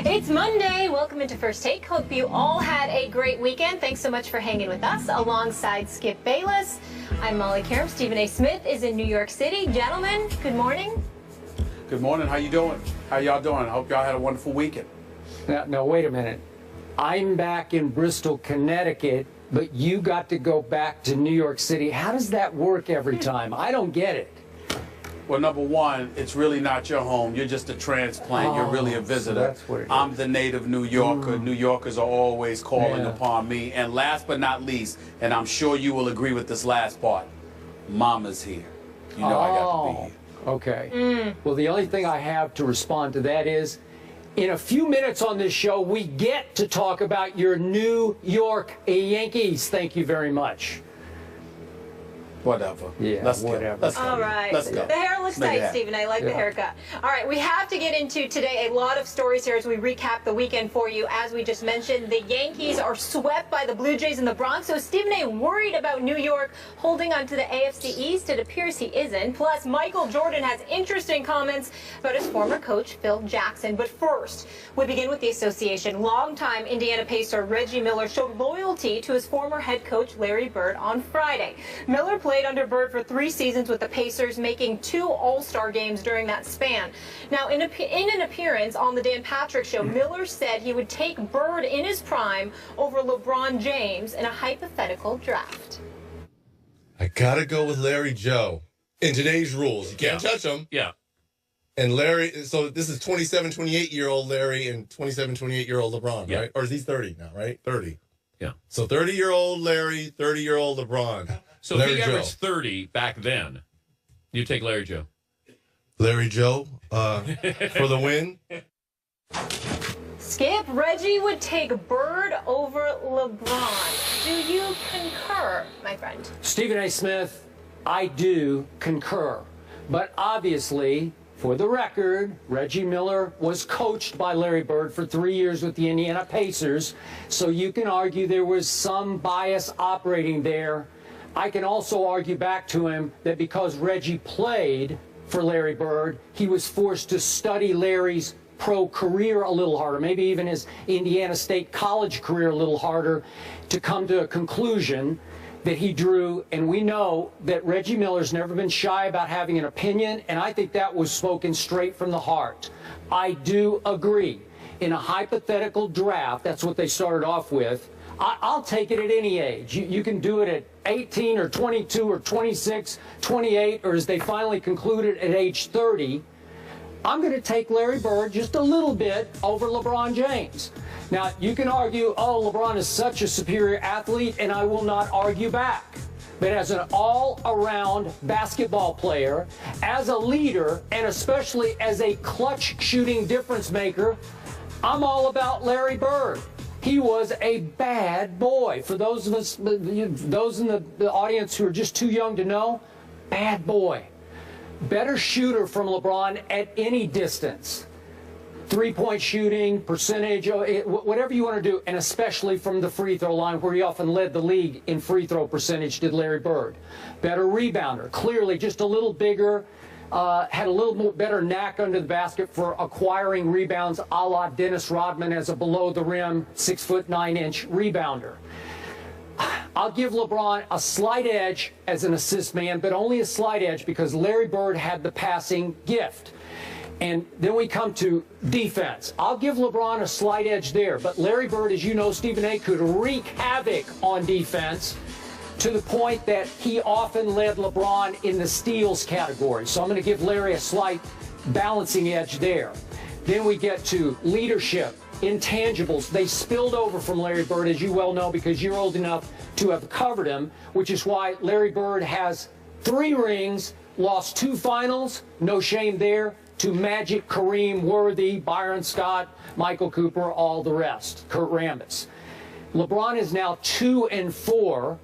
It's Monday. Welcome into First Take. Hope you all had a great weekend. Thanks so much for hanging with us alongside Skip Bayless. I'm Molly Karam. Stephen A. Smith is in New York City. Gentlemen, good morning. Good morning. How you doing? How y'all doing? I hope y'all had a wonderful weekend. Now, wait a minute. I'm back in Bristol, Connecticut, but you got to go back to New York City. How does that work every time? I don't get it. Well, number one, it's really not your home. You're just a transplant. You're really a visitor. So that's what it is. I'm the native New Yorker. New Yorkers are always calling Yeah. upon me. And last but not least, and I'm sure you will agree with this last part, Mama's here. You know I got to be here. Okay. Well, the only thing I have to respond to that is, in a few minutes on this show, we get to talk about your New York Yankees. Thank you very much. Whatever. Yeah, Let's whatever. Go. Let's go. All right. Let's go. The hair looks Make it tight, happen. Stephen. I like the Yeah. haircut. All right, we have to get into today a lot of stories here as we recap the weekend for you. As we just mentioned, the Yankees are swept by the Blue Jays in the Bronx. So Stephen A. worried about New York holding on to the AFC East. It appears he isn't. Plus, Michael Jordan has interesting comments about his former coach, Phil Jackson. But first, we begin with the association. Longtime Indiana Pacer Reggie Miller showed loyalty to his former head coach, Larry Bird, on Friday. Miller played under Bird for 3 seasons with the Pacers, making 2 All-Star games during that span. Now, in an appearance on the Dan Patrick Show, Miller said he would take Bird in his prime over LeBron James in a hypothetical draft. I gotta go with Larry Joe. In today's rules, you can't touch him. Yeah. And Larry, so this is 27, 28-year-old Larry and 27, 28-year-old LeBron, Yeah. right? Or is he 30 now, right? 30. Yeah. So 30-year-old Larry, 30-year-old LeBron. So Larry if he Joe. averaged 30 back then, you take Larry Joe. Larry Joe for the win. Skip, Reggie would take Bird over LeBron. Do you concur, my friend? Stephen A. Smith, I do concur. But obviously, for the record, Reggie Miller was coached by Larry Bird for 3 years with the Indiana Pacers. So you can argue there was some bias operating there. I can also argue back to him that because Reggie played for Larry Bird, he was forced to study Larry's pro career a little harder, maybe even his Indiana State college career a little harder, to come to a conclusion that he drew. And we know that Reggie Miller's never been shy about having an opinion, and I think that was spoken straight from the heart. I do agree. In a hypothetical draft, that's what they started off with, I'll take it at any age. You can do it at 18 or 22 or 26, 28, or as they finally concluded at age 30. I'm going to take Larry Bird just a little bit over LeBron James. Now, you can argue, oh, LeBron is such a superior athlete, and I will not argue back. But as an all-around basketball player, as a leader, and especially as a clutch shooting difference maker, I'm all about Larry Bird. He was a bad boy. For those of us, those in the audience who are just too young to know, bad boy. Better shooter from LeBron at any distance. Three-point shooting, percentage, whatever you want to do, and especially from the free throw line, where he often led the league in free throw percentage, did Larry Bird. Better rebounder, clearly just a little bigger, had a little more better knack under the basket for acquiring rebounds, a la Dennis Rodman as a below-the-rim 6'9" rebounder. I'll give LeBron a slight edge as an assist man, but only a slight edge because Larry Bird had the passing gift. And then we come to defense. I'll give LeBron a slight edge there, but Larry Bird, as you know, Stephen A., could wreak havoc on defense to the point that he often led LeBron in the steals category. So I'm going to give Larry a slight balancing edge there. Then we get to leadership, intangibles. They spilled over from Larry Bird, as you well know, because you're old enough to have covered him, which is why Larry Bird has 3 rings, lost 2 finals, no shame there, to Magic, Kareem, Worthy, Byron Scott, Michael Cooper, all the rest, Kurt Rambis. LeBron is now 2-4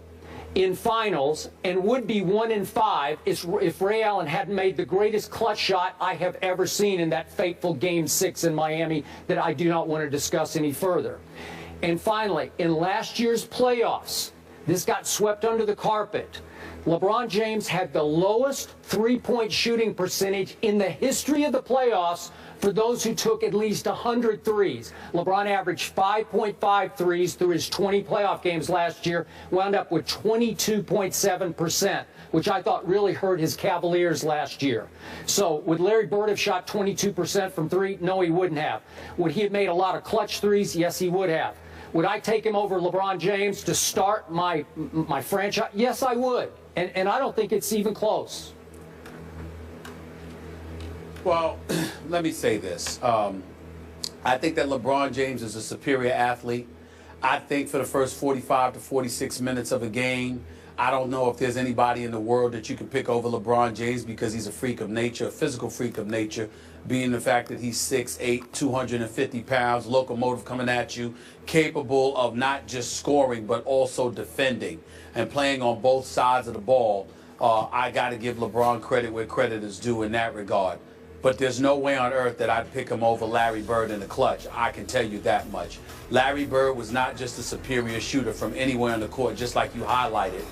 in finals and would be 1-5 if Ray Allen hadn't made the greatest clutch shot I have ever seen in that fateful Game 6 in Miami that I do not want to discuss any further. And finally, in last year's playoffs, this got swept under the carpet. LeBron James had the lowest three-point shooting percentage in the history of the playoffs for those who took at least 100 threes. LeBron averaged 5.5 threes through his 20 playoff games last year, wound up with 22.7%, which I thought really hurt his Cavaliers last year. So would Larry Bird have shot 22% from three? No, he wouldn't have. Would he have made a lot of clutch threes? Yes, he would have. Would I take him over LeBron James to start my franchise? Yes, I would. And I don't think it's even close. Well, let me say this. I think that LeBron James is a superior athlete. I think for the first 45 to 46 minutes of a game, I don't know if there's anybody in the world that you can pick over LeBron James because he's a freak of nature, a physical freak of nature, being the fact that he's 6'8", 250 pounds, locomotive coming at you, capable of not just scoring but also defending and playing on both sides of the ball. I got to give LeBron credit where credit is due in that regard. But there's no way on earth that I'd pick him over Larry Bird in the clutch. I can tell you that much. Larry Bird was not just a superior shooter from anywhere on the court, just like you highlighted.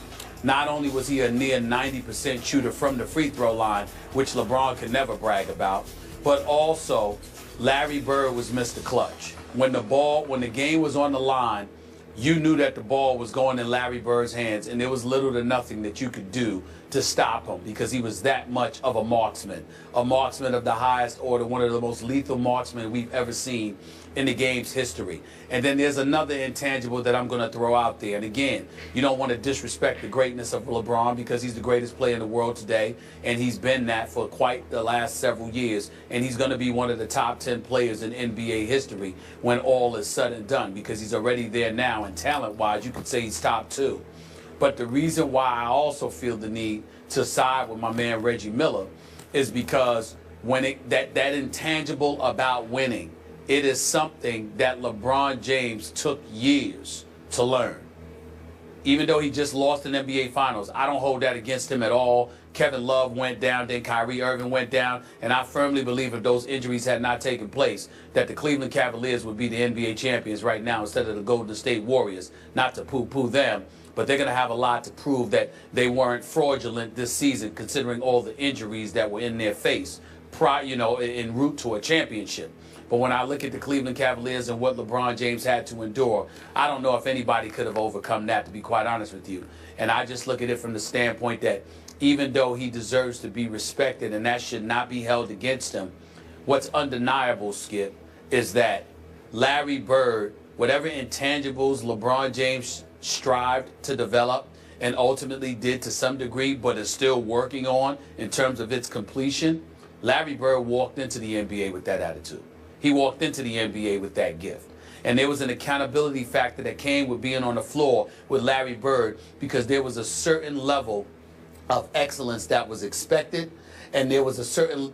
Not only was he a near 90% shooter from the free throw line, which LeBron could never brag about, but also Larry Bird was Mr. Clutch. When the game was on the line, you knew that the ball was going in Larry Bird's hands, and there was little to nothing that you could do to stop him because he was that much of a marksman of the highest order, one of the most lethal marksmen we've ever seen in the game's history. And then there's another intangible that I'm going to throw out there. And again, you don't want to disrespect the greatness of LeBron because he's the greatest player in the world today, and he's been that for quite the last several years. And he's going to be one of the top 10 players in NBA history when all is said and done because he's already there now, and talent-wise, you could say he's top 2. But the reason why I also feel the need to side with my man Reggie Miller is because when that intangible about winning, it is something that LeBron James took years to learn. Even though he just lost an NBA Finals, I don't hold that against him at all. Kevin Love went down, then Kyrie Irving went down, and I firmly believe if those injuries had not taken place, that the Cleveland Cavaliers would be the NBA champions right now instead of the Golden State Warriors. Not to poo-poo them, but they're going to have a lot to prove that they weren't fraudulent this season, considering all the injuries that were in their face, en route to a championship. But when I look at the Cleveland Cavaliers and what LeBron James had to endure, I don't know if anybody could have overcome that, to be quite honest with you. And I just look at it from the standpoint that even though he deserves to be respected and that should not be held against him, what's undeniable, Skip, is that Larry Bird, whatever intangibles LeBron James strived to develop and ultimately did to some degree, but is still working on in terms of its completion, Larry Bird walked into the NBA with that attitude. He walked into the NBA with that gift. And there was an accountability factor that came with being on the floor with Larry Bird because there was a certain level of excellence that was expected, and there was a certain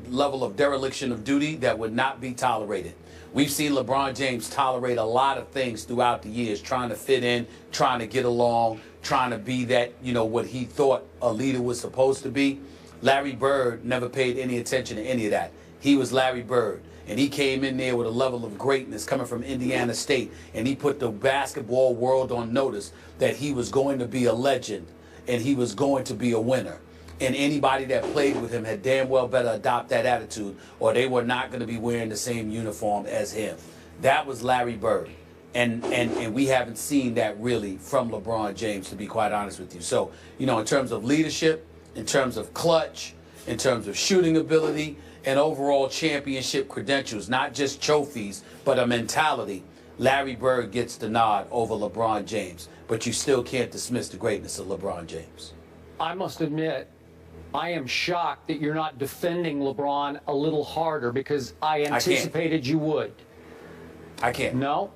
level of dereliction of duty that would not be tolerated. We've seen LeBron James tolerate a lot of things throughout the years, trying to fit in, trying to get along, trying to be that, what he thought a leader was supposed to be. Larry Bird never paid any attention to any of that. He was Larry Bird. And he came in there with a level of greatness coming from Indiana State. And he put the basketball world on notice that he was going to be a legend and he was going to be a winner. And anybody that played with him had damn well better adopt that attitude or they were not going to be wearing the same uniform as him. That was Larry Bird. And we haven't seen that really from LeBron James, to be quite honest with you. So, in terms of leadership, in terms of clutch, in terms of shooting ability, and overall championship credentials, not just trophies, but a mentality, Larry Bird gets the nod over LeBron James. But you still can't dismiss the greatness of LeBron James. I must admit, I am shocked that you're not defending LeBron a little harder because I anticipated you would. I can't. No?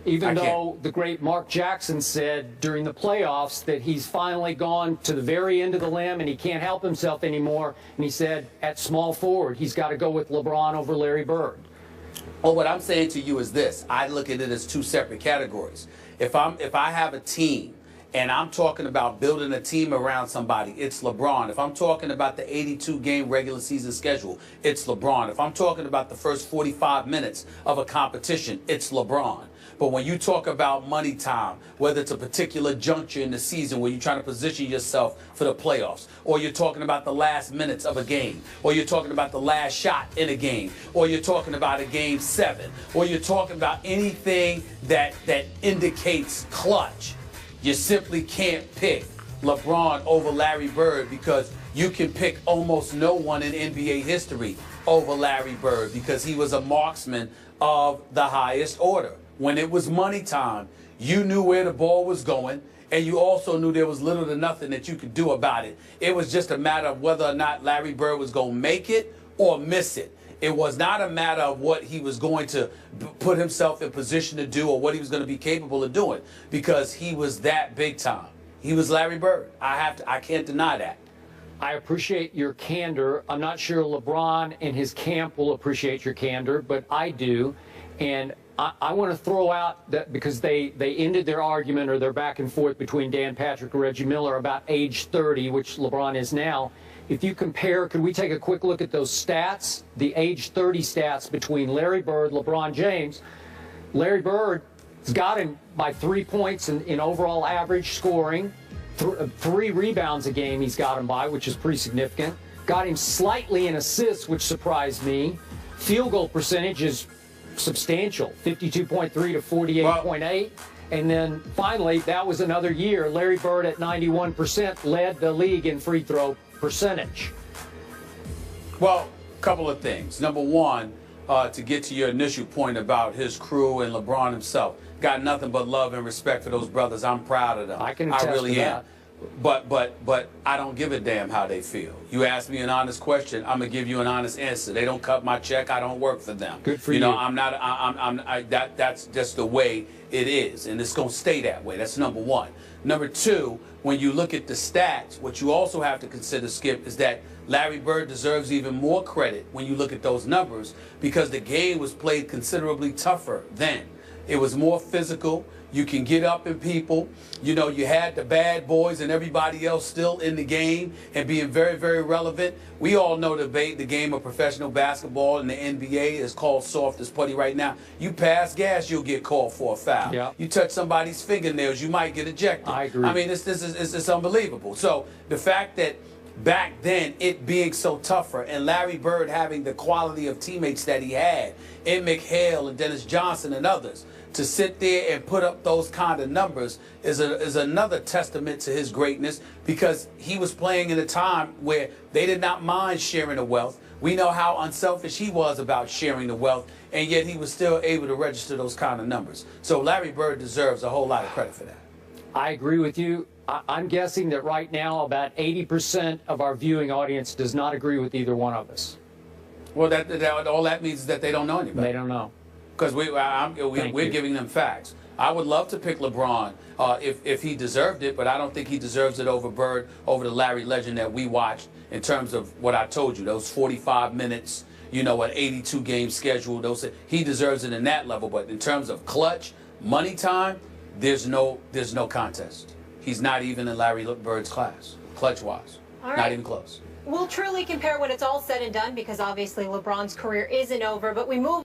Even though the great Mark Jackson said during the playoffs that he's finally gone to the very end of the limb and he can't help himself anymore. And he said at small forward, he's got to go with LeBron over Larry Bird. Well, what I'm saying to you is this. I look at it as two separate categories. If I have a team and I'm talking about building a team around somebody, it's LeBron. If I'm talking about the 82-game regular season schedule, it's LeBron. If I'm talking about the first 45 minutes of a competition, it's LeBron. But when you talk about money time, whether it's a particular juncture in the season where you're trying to position yourself for the playoffs, or you're talking about the last minutes of a game, or you're talking about the last shot in a game, or you're talking about a game 7, or you're talking about anything that indicates clutch, you simply can't pick LeBron over Larry Bird, because you can pick almost no one in NBA history over Larry Bird, because he was a marksman of the highest order. When it was money time, you knew where the ball was going, and you also knew there was little to nothing that you could do about it. It was just a matter of whether or not Larry Bird was going to make it or miss it. It was not a matter of what he was going to put himself in position to do or what he was going to be capable of doing, because he was that big time. He was Larry Bird. I can't deny that. I appreciate your candor. I'm not sure LeBron and his camp will appreciate your candor, but I do. And I want to throw out that, because they ended their argument or their back and forth between Dan Patrick and Reggie Miller about age 30, which LeBron is now. If you compare, could we take a quick look at those stats, the age 30 stats between Larry Bird, LeBron James? Larry Bird has got him by 3 points in overall average scoring, 3 rebounds a game he's got him by, which is pretty significant. Got him slightly in assists, which surprised me. Field goal percentage is substantial, 52.3 to 48.8. And then finally, that was another year. Larry Bird at 91% led the league in free throw percentage. Well, a couple of things. Number one, to get to your initial point about his crew and LeBron himself, got nothing but love and respect for those brothers. I'm proud of them. I can attest really to am. that. But I don't give a damn how they feel. You ask me an honest question, I'm gonna give you an honest answer. They don't cut my check. I don't work for them. Good for you. You know, I'm not. That's just the way it is, and it's gonna stay that way. That's number one. Number two, when you look at the stats, what you also have to consider, Skip, is that Larry Bird deserves even more credit when you look at those numbers, because the game was played considerably tougher then. It was more physical. You can get up in people. You know, you had the bad boys and everybody else still in the game and being very, very relevant. We all know the game of professional basketball in the NBA is called soft as putty right now. You pass gas, you'll get called for a foul. Yeah. You touch somebody's fingernails, you might get ejected. I agree. I mean, it's unbelievable. So the fact that back then it being so tougher and Larry Bird having the quality of teammates that he had, in McHale and Dennis Johnson and others, to sit there and put up those kind of numbers is another testament to his greatness, because he was playing in a time where they did not mind sharing the wealth. We know how unselfish he was about sharing the wealth, and yet he was still able to register those kind of numbers. So Larry Bird deserves a whole lot of credit for that. I agree with you. I'm guessing that right now about 80% of our viewing audience does not agree with either one of us. Well, all that means is that they don't know anybody. They don't know. Because we're giving them facts. I would love to pick LeBron if he deserved it, but I don't think he deserves it over Bird, over the Larry legend that we watched, in terms of what I told you, those 45 minutes, you know, an 82-game schedule. He deserves it in that level, but in terms of clutch, money time, there's no contest. He's not even in Larry Bird's class, clutch-wise. All right. Not even close. We'll truly compare when it's all said and done, because obviously LeBron's career isn't over, but we move